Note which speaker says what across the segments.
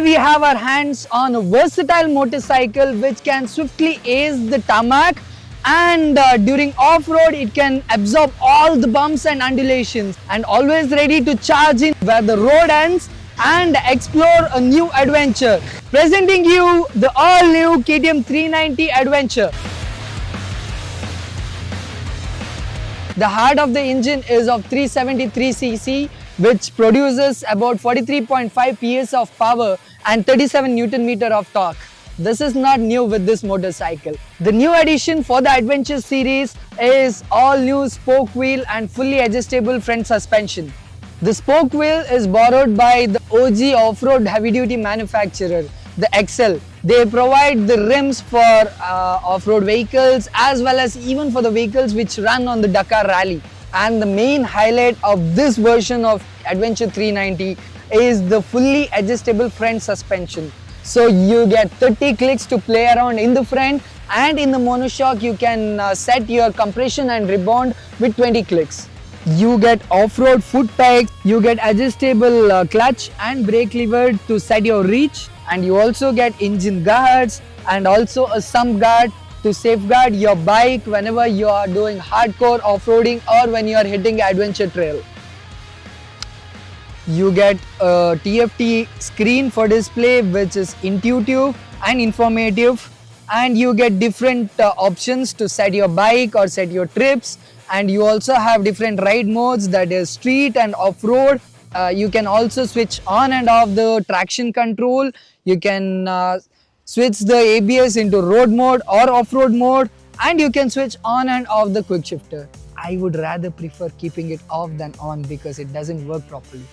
Speaker 1: we have our hands on a versatile motorcycle which can swiftly ace the tarmac, and during off-road it can absorb all the bumps and undulations, and always ready to charge in where the road ends and explore a new adventure. Presenting you the all-new KTM 390 Adventure. The heart of the engine is of 373cc, which produces about 43.5 PS of power and 37 Newton meter of torque. This is not new with this motorcycle. The new addition for the Adventure series is all new spoke wheel and fully adjustable front suspension. The spoke wheel is borrowed by the OG off-road heavy-duty manufacturer, the Excel. They provide the rims for off-road vehicles as well as even for the vehicles which run on the Dakar Rally. And the main highlight of this version of Adventure 390 is the fully adjustable front suspension. So you get 30 clicks to play around in the front, and in the monoshock you can set your compression and rebound with 20 clicks. You get off-road foot pegs, you get adjustable clutch and brake lever to set your reach, and you also get engine guards and also a sump guard to safeguard your bike whenever you are doing hardcore off-roading or when you are hitting adventure trail. You get a TFT screen for display which is intuitive and informative, and you get different options to set your bike or set your trips, and you also have different ride modes, that is street and off-road. You can also switch on and off the traction control. You can switch the ABS into road mode or off-road mode, and you can switch on and off the quick shifter. I would rather prefer keeping it off than on because it doesn't work properly.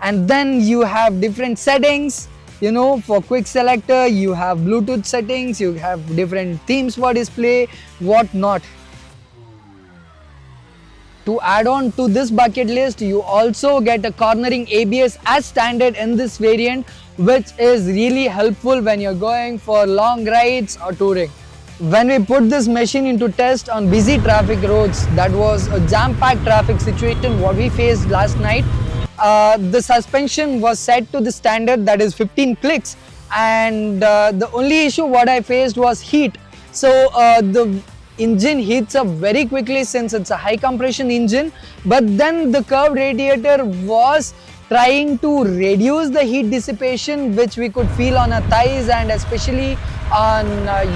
Speaker 1: And then you have different settings, you know, for quick selector, you have Bluetooth settings, you have different themes for display, whatnot. To add on to this bucket list, you also get a cornering ABS as standard in this variant, which is really helpful when you're going for long rides or touring. When we put this machine into test on busy traffic roads, that was a jam-packed traffic situation what we faced last night. The suspension was set to the standard, that is 15 clicks, and the only issue what I faced was heat. So the engine heats up very quickly since it's a high compression engine, but then the curved radiator was trying to reduce the heat dissipation which we could feel on our thighs and especially on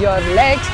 Speaker 1: your legs,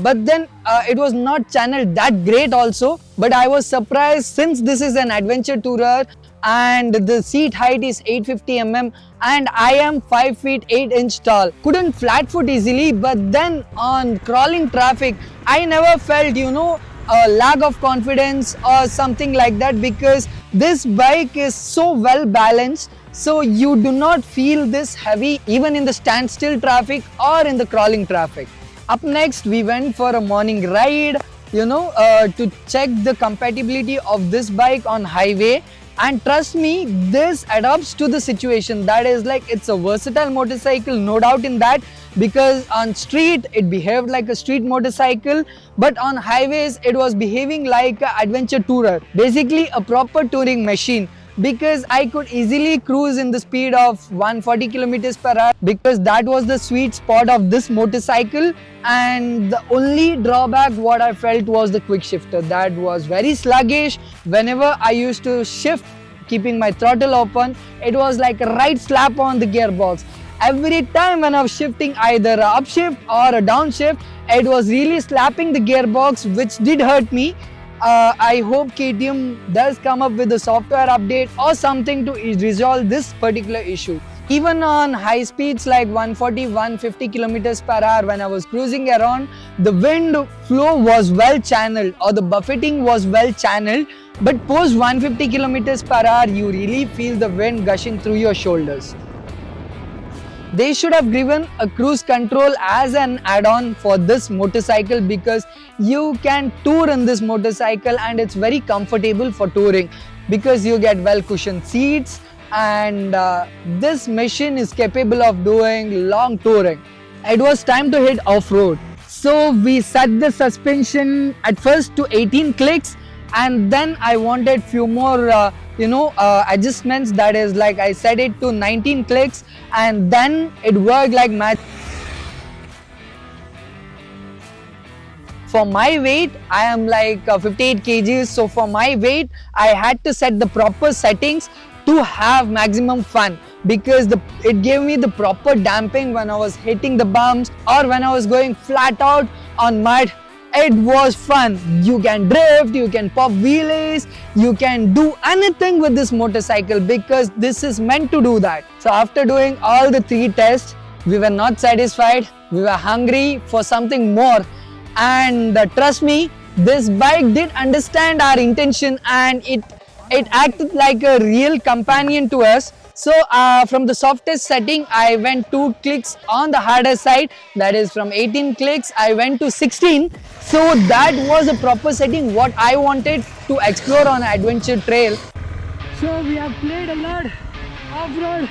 Speaker 1: but then it was not channeled that great also. But I was surprised since this is an adventure tourer and the seat height is 850 mm and I am 5 feet 8 inch tall. Couldn't flat foot easily, but then on crawling traffic I never felt, you know, a lack of confidence or something like that, because this bike is so well balanced, so you do not feel this heavy even in the standstill traffic or in the crawling traffic. Up next we went for a morning ride, you know, to check the compatibility of this bike on highway. And trust me, this adapts to the situation. That is, like, it's a versatile motorcycle, no doubt in that, because on street it behaved like a street motorcycle, but on highways it was behaving like an adventure tourer, basically a proper touring machine, because I could easily cruise in the speed of 140 kilometers per hour because that was the sweet spot of this motorcycle. And the only drawback what I felt was the quick shifter. That was very sluggish. Whenever I used to shift keeping my throttle open, it was like a right slap on the gearbox. Every time when I was shifting either a upshift or a downshift, it was really slapping the gearbox, which did hurt me. I hope KTM does come up with a software update or something to resolve this particular issue. Even on high speeds like 140-150 kilometers per hour, when I was cruising around, the wind flow was well channeled or the buffeting was well channeled, but post 150 kilometers per hour, you really feel the wind gushing through your shoulders. They should have given a cruise control as an add-on for this motorcycle, because you can tour in this motorcycle and it's very comfortable for touring because you get well cushioned seats, and this machine is capable of doing long touring. It was time to hit off-road. So we set the suspension at first to 18 clicks, and then I wanted few more adjustments. That is, like I set it to 19 clicks, and then it worked like magic. For my weight, I am like 58 kgs. So for my weight, I had to set the proper settings to have maximum fun, because it gave me the proper damping when I was hitting the bumps or when I was going flat out on mud. It was fun. You can drift, you can pop wheelies, you can do anything with this motorcycle, because this is meant to do that. So after doing all the 3 tests, we were not satisfied. We were hungry for something more. And trust me, this bike did understand our intention, and it acted like a real companion to us. So from the softest setting, I went 2 clicks on the harder side. That is, from 18 clicks, I went to 16. So that was a proper setting what I wanted to explore on an adventure trail. So we have played a lot off-road.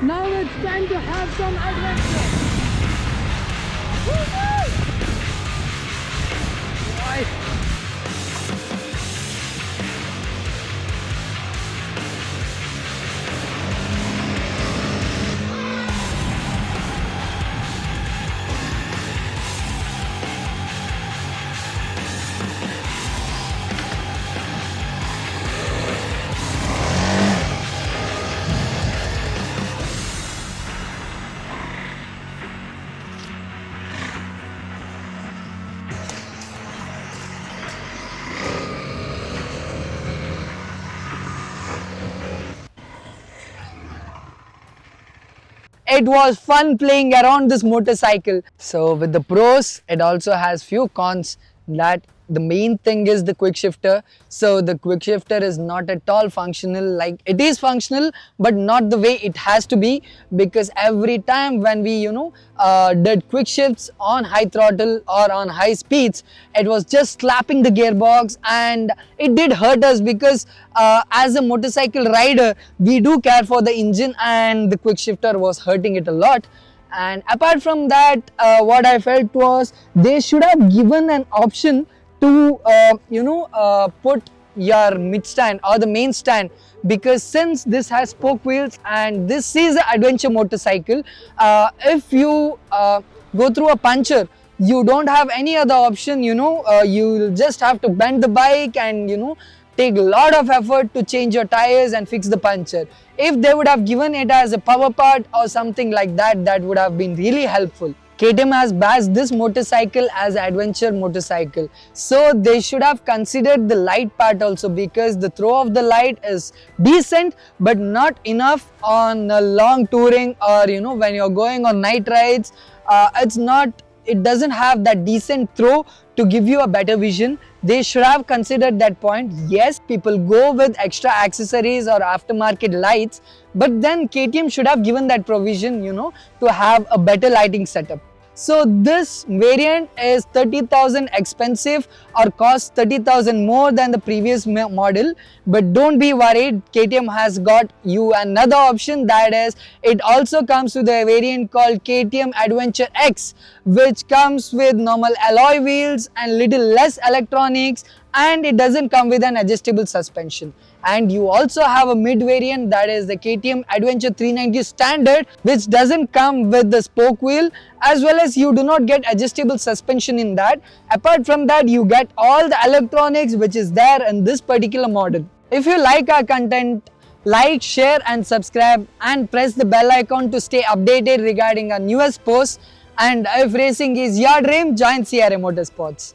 Speaker 1: Now it's time to have some adventure. Woo-hoo! It was fun playing around this motorcycle. So with the pros, it also has few cons. That the main thing is the quick shifter. So the quick shifter is not at all functional. Like, it is functional, but not the way it has to be, because every time when we did quick shifts on high throttle or on high speeds, it was just slapping the gearbox, and it did hurt us, because as a motorcycle rider, we do care for the engine, and the quick shifter was hurting it a lot. And apart from that, what I felt was they should have given an option to put your mid stand or the main stand, because since this has spoke wheels and this is an adventure motorcycle, if you go through a puncture, you don't have any other option. You'll just have to bend the bike and take a lot of effort to change your tires and fix the puncture. If they would have given it as a power part or something like that, that would have been really helpful. KTM has badged this motorcycle as an adventure motorcycle, so they should have considered the light part also, because the throw of the light is decent but not enough on a long touring, or when you're going on night rides. It doesn't have that decent throw to give you a better vision. They should have considered that point. Yes, people go with extra accessories or aftermarket lights, but then KTM should have given that provision, to have a better lighting setup. So this variant is 30,000 expensive, or costs 30,000 more than the previous model. But don't be worried, KTM has got you another option. That is, it also comes with a variant called KTM Adventure X, which comes with normal alloy wheels and little less electronics, and it doesn't come with an adjustable suspension. And you also have a mid variant, that is the KTM Adventure 390 Standard, which doesn't come with the spoke wheel, as well as you do not get adjustable suspension in that. Apart from that, you get all the electronics which is there in this particular model. If you like our content, like, share and subscribe, and press the bell icon to stay updated regarding our newest posts. And if racing is your dream, join CRA Motorsports.